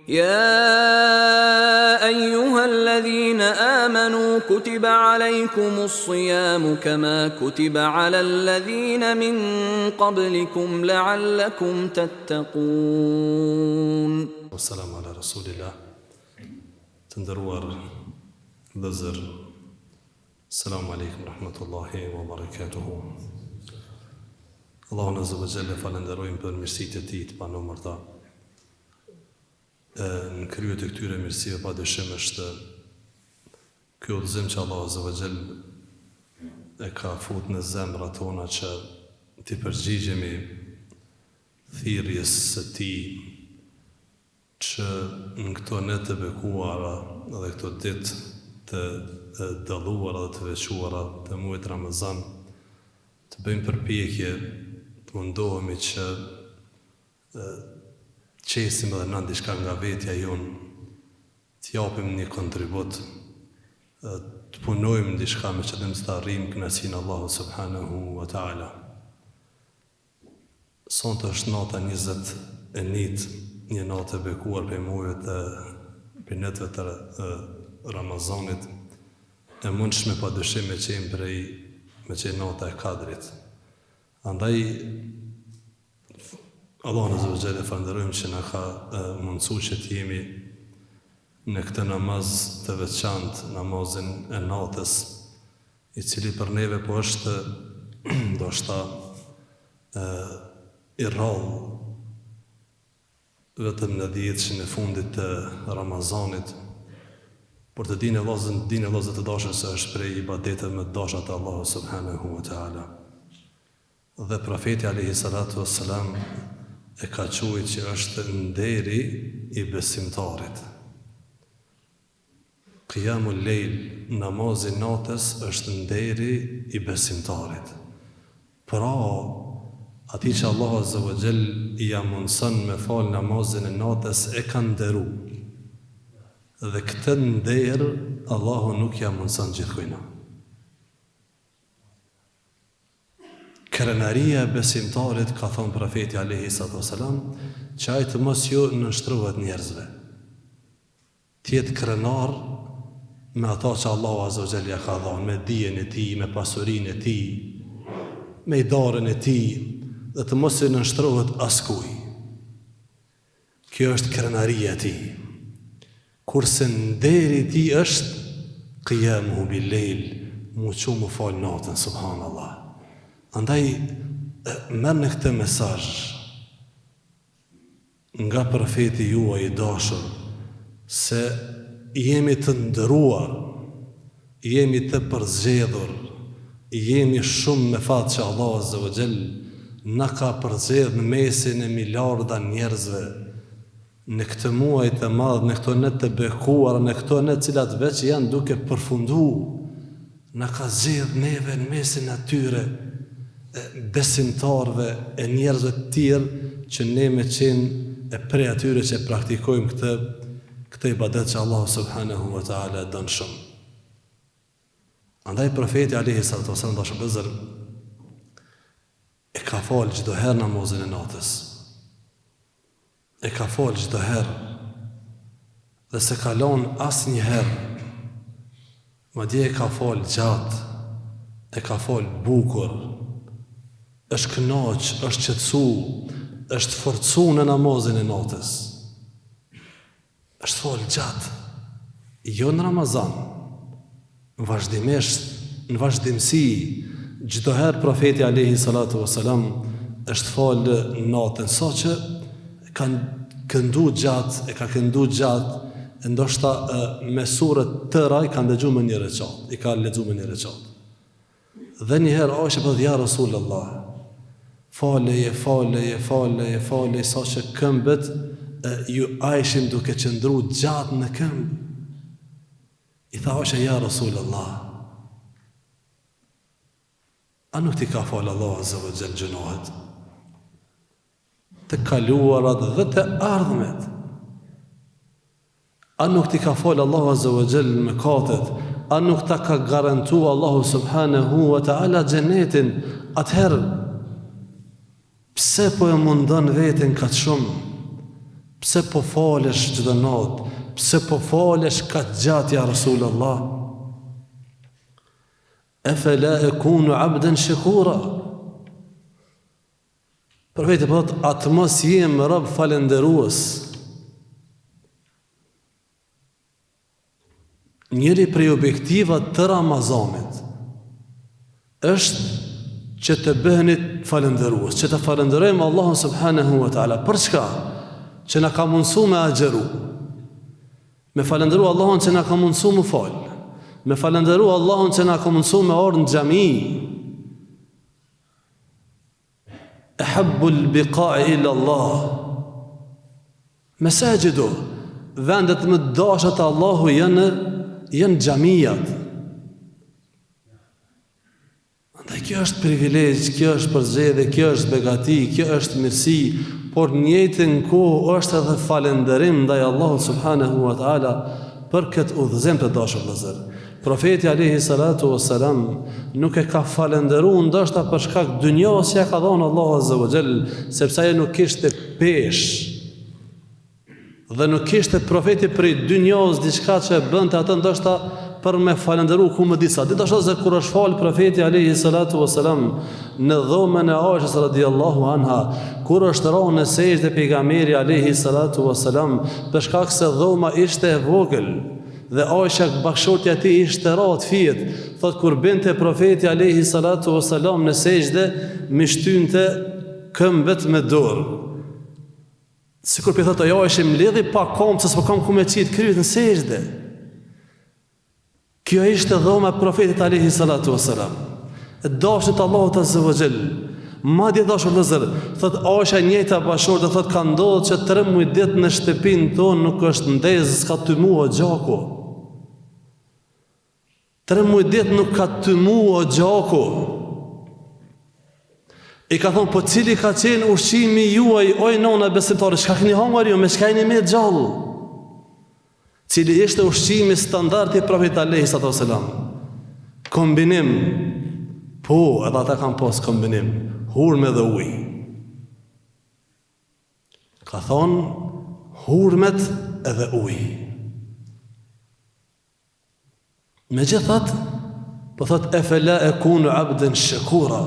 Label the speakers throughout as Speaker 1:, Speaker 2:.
Speaker 1: يا أيها الذين آمنوا كتب عليكم الصيام كما كتب على الذين من قبلكم لعلكم تتقون.
Speaker 2: والسلام على رسول الله. تندروار ذزر. السلام عليكم ورحمة الله وبركاته. Allahun Azza wa Jalla falenderojmë për mirësitë e Tij të panumërta. Në krye të këtyre mirësive padyshim është ky udhëzim që Allahu Azza wa Jalla e ka futur në zemrat tona që të përgjigjemi thirrjes së Tij që në këto net të bekuara dhe këto ditë të dalluara dhe të veçuara të muajit Ramazan të bëjmë përpjekje të mundohemi që qesim edhe na diçka nga vetja jonë, të japim një kontribut, të punojmë diçka me qëllim të arrijmë kënaqësinë Allahu subhanahu wa taala. Sonte është nata 21, një natë e bekuar për muajve netëve të Ramazanit, e mundshme padyshim me qenë nata e Kadrit. Andaj Allahu Azza wa Jalla falenderojmë që na ka mundësuar që të jemi në këtë namaz të veçantë, namazin e natës, i cili për neve po është ndoshta i rrallë vetëm në dhjetëshin e fundit të Ramazanit, por të dinë vëllezër të dashur se është prej ibadeteve më të dashura të Allahut subhanahu wa taala. Dhe profeti alayhi salatu wassalam e ka thujë që është nderi i besimtarit. Qiyamul lejl, namazi natës, është nderi i besimtarit. Pra, ati që Allahu Azza wa Jall i mundson me fal namazin e natës e ka nderu. Dhe këtë nder Allahu nuk ja mundson gjithkujna. Krenaria e besimtarit, ka thonë profeti alayhi salatu wasalam, që ai të mos ju nënshtrohet njerëzve. Tjetë krenar me ata që Allahu Azza wa Jalla ja ka dhënë, me dijen e tij, me pasurinë e tij, me darën e tij, dhe të mos i nënshtrohet askujt. Kjo është krenaria e tij. Kurse nderi i tij është qiyamuhu bil lejl, mu fal natën, subhanallah. Andaj, merr në këtë mesazh nga profeti juaj i dashur, se jemi të nderuar, jemi të përzgjedhur, jemi shumë me fat që Allahu Azza wa Jall na ka përzgjedhur në mesin e miliarda njerëzve në këtë muaj të madh, në këto net të bekuara, në këto net cilat veç janë duke përfunduar, na ka zgjedhur neve në mesin atyre besimtarve e njerëzve të tjerë që ne me qenë e prej atyre që praktikojmë këtë ibadet që Allahu subhanahu wa taala don shumë. Andaj profeti alayhi salatu wasallam dashur vëllezër e ka fal çdo herë namazin e natës. E ka fal çdo herë dhe se ka lënë asnjëherë. Madje e ka fal gjatë, e ka fal bukur, është kënaq, është qetësu, është forcu në namazin e natës. Është fal gjatë, jo në Ramazan, vazhdimisht, në vazhdimsi, çdo herë profeti alayhi salatu wasalam është fal natën, saqë ka këndu gjatë, ndoshta me sure tëra i ka dëgjuar me një recat, i ka lexuar me një recat. Dhe një herë Aisha po ja Rasulullah, faleje, sa që këmbët ju ajshin duke qëndru gjatë në këmbë. I tha Aisha, ja Rasulullah, a nuk ti ka falë Allah Azza wa Jall gjunohet? Të kaluarat dhe të ardhmet. A nuk ti ka falë Allah Azza wa Jall mëkatet? A nuk ta ka garantua Allahu subhanahu wa ta'ala xhenetin? Atëherë, pse po e mundon veten kaq shumë? Pse po falesh çdo natë? Pse po falesh kaq gjatë ja Rasulullah? Afala akunu abdan shakura. Profeti po thotë, atë mos jem rob falënderues. Njëri prej objektivat të Ramazanit është që të bëheni falënderues, që të falënderojmë Allahun subhanahu wa taala. Për çka? Që na ka mundsuar me agjeru. Me falënderu Allahun që na ka mundsuar me fal. Me falënderu Allahun që na ka mundsuar me ardhur në xhami. Ahabbul biqa'i ila Allah. Masajidu, vendet më të dashura të Allahu janë xhamijat. Andaj kjo është privilegj, kjo është përzgjedhje, kjo është begati, kjo është mirësi, por në njëjtën kohë është edhe falënderim ndaj Allahut subhanahu wa taala për këtë udhëzim të dashur vëllezër. Profeti alayhi salatu wassalam nuk e ka falënderuar ndoshta për shkak të dunjos ja ka dhënë Allahu azza wa jall, sepse ai nuk kishte peshë. Dhe nuk kishte profeti prej dunjos diçka që bënte atë ndoshta për me falënderu ku më disa. Gjithashtu kur është fal profeti alayhi salatu wassalam në dhomën e Aishës radhiyallahu anha, kur është rënë në sejdë pejgamberi alayhi salatu wassalam, për shkak se dhoma ishte e vogël dhe Aisha bashkëshortja e tij ishte rrot fiet, thot kur binte profeti alayhi salatu wassalam në sejdë, më shtynte këmbët me dorë. Sikur për thotë, ajo është mbledhi pa kom, se s'po kam ku me qitë kryet në sejdë. Kjo ishte dhoma e profetit alayhi salatu wassalam. E dashur të Allahut azza wa jall. Madje dashur vëllezër, thot Aisha njëjta bashkëshorte thot ka ndodhur që 13 ditë në shtëpinë tonë nuk është ndezë, s'ka tymua gjaku. 13 ditë nuk ka tymua gjaku. I ka thonë, po cili ka qenë ushqimi juaj, oj nona besimtare, çka keni hangur ju, me çka jeni me gjallë? Cili ishte ushqimi standard i profetit alayhi salatu wasalam? Kombinim. Po, edhe ata kanë pas kombinim, hurme dhe ujë. Ka thonë, hurmet edhe ujë. Megjithatë, po thotë efela ekunu abdan shakura,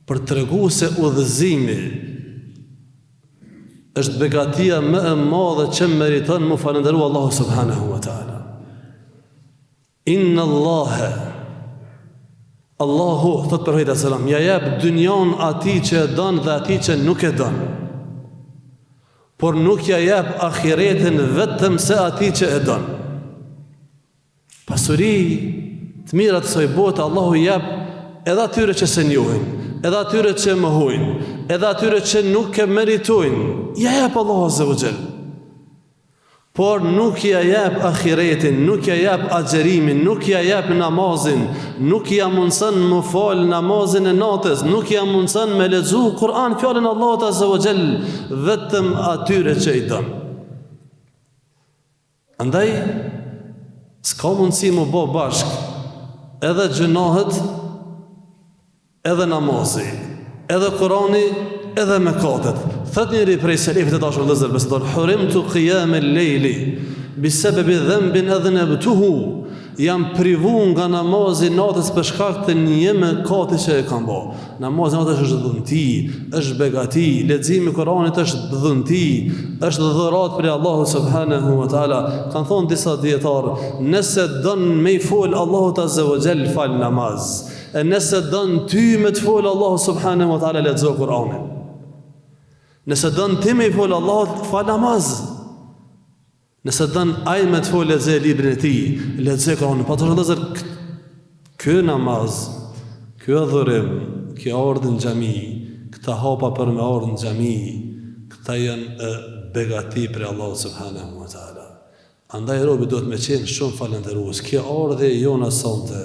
Speaker 2: për të regu se udhëzimi është begatia më e madhe që meriton mu falënderu Allahu subhanahu wa ta'ala. Inna Allahe, Allahu, thot për hejta selam, ja jep dynjan ati që e don dhe ati që nuk e don. Por nuk ja jep ahiretin vetëm se ati që e don. Pasuri të mirat së i botë, Allahu jep edhe atyre që se njohin, edhe atyre që mohojnë, edhe atyre që nuk e meritojnë, ja jep Allahu azza wa jall. Por nuk ja jep ahiretin, nuk ja jep agjerimin, nuk ja jep namazin, nuk ja mundson më fal namazin e natës, nuk ja mundson me lexu Kur'an fjalën Allahut azza wa jall, vetëm atyre që i don. Andaj s'ka mundësi më bë bashk edhe gjunohet, edhe namazi, edhe Kurani, edhe mekatet. Thot njëri prej selefit të dashur vëllezër besimtar, hurimtu qiyam al-layli bisababi dhanbin adhnabtuhu, jam privu nga namazi natës për shkak të një mëkati që e kam bërë. Namazi natës është dhunti, është begati, leximi i Kuranit është dhunti, është dhurat për Allahu subhanahu wa taala. Kan thonë disa dietar, nëse don me i fol Allahut azza wa jall fal namaz. E nëse don ty me të fol Allahu subhanahu wa taala lexo Kur'anin. Nëse don ti me i fol Allahut fal namaz. Nëse don ai me të fol lexo librin e tij, lexo Kur'anin. Pa të vëllezër, ky namaz, ky adhurim, ky ardhmë në xhami, këta hapa për me ardhmë në xhami, këta janë begati për Allahu subhanahu wa taala. Andaj robi duhet me qenë shumë falënderues. Kjo ardhje jona sonte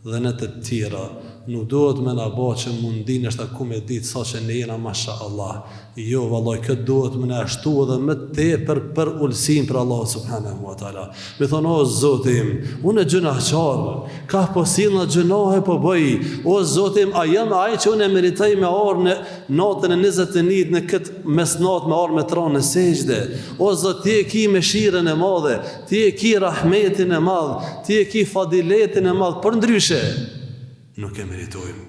Speaker 2: dhe në të tjera nuk duhet me na bë që mundin është ku me ditë sa që ne jena masha Allah. Jo, vallaj, këtë duhet me na ashtu edhe më tepër për ulsin për Allah subhanahu wa taala. Me thonë, o Zoti im, unë gjunahçar, ka po sillna gjunahe po bëj. O Zoti im, a jam ai që unë meritoj me orë në natën e 21 në këtë mesnat me orë me tronë në sejdë. O Zot, ti e ki mëshirën e madhe, ti e ki rahmetin e madh, ti e ki fadiletin e madh, për ndryshe nuk e meritojmë.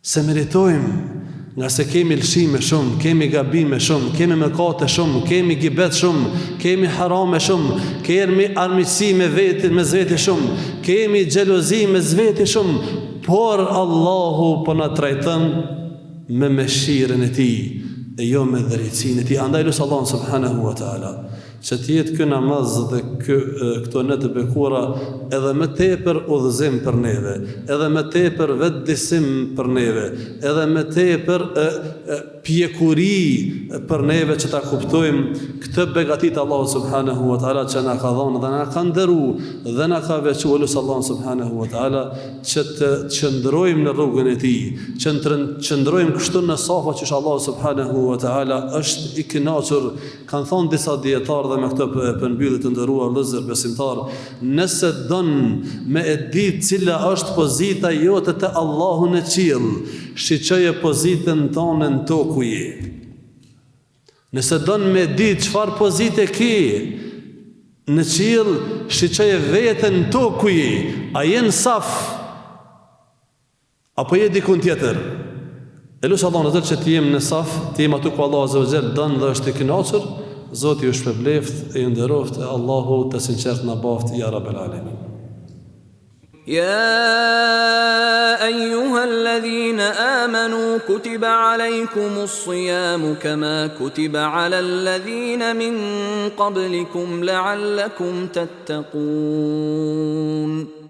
Speaker 2: Se meritojmë, nga se kemi lëshime shumë, kemi gabime shumë, kemi mëkate shumë, kemi gibet shumë, kemi harame shumë, kemi armiqësi me zveti shumë, kemi xhelozi me zveti shumë, por Allahu po na trajton me mëshirën e tij e jo me drejtsinë e tij. Andaj lut Allahun subhanahu wa taala që t'jetë ky namaz dhe këto nëtë bekura edhe më tepër udhëzim për neve, edhe më tepër vetëdisim për neve, edhe më tepër pjekuri për neve që ta kuptojmë këtë begatit Allah subhanahu wa ta'ala që na ka dhonë dhe na ka ndëru dhe na ka veçu lutje Allah subhanahu wa ta'ala që të qëndrojmë në rrugën e tij, që të qëndrojmë kështu në safa që Allah subhanahu wa ta'ala është i kënaqur. Kanë thonë disa dietarë dhe me këtë përmbyllet të ndëruar vëllezër besimtar, nëse don me e ditë cila është pozita jote te Allahu në qiell, shiqoje pozitën tonë në tokë ku je. Nëse don me ditë çfarë pozite ke në qiell, shiqoje veten në tokë ku je. A je në saf apo je dikun tjetër? E lusë Allah në zërë që t'jem në saf, t'jem atu ku Allah azza wa jall dënë dhe është i kënaqur. Zoti ju shpërbleft e ju nderoft, e Allahu të sinqert na baft, ya rabbal alamin.
Speaker 1: يا أيها الذين آمنوا كتب عليكم الصيام كما كتب على الذين من قبلكم لعلكم تتقون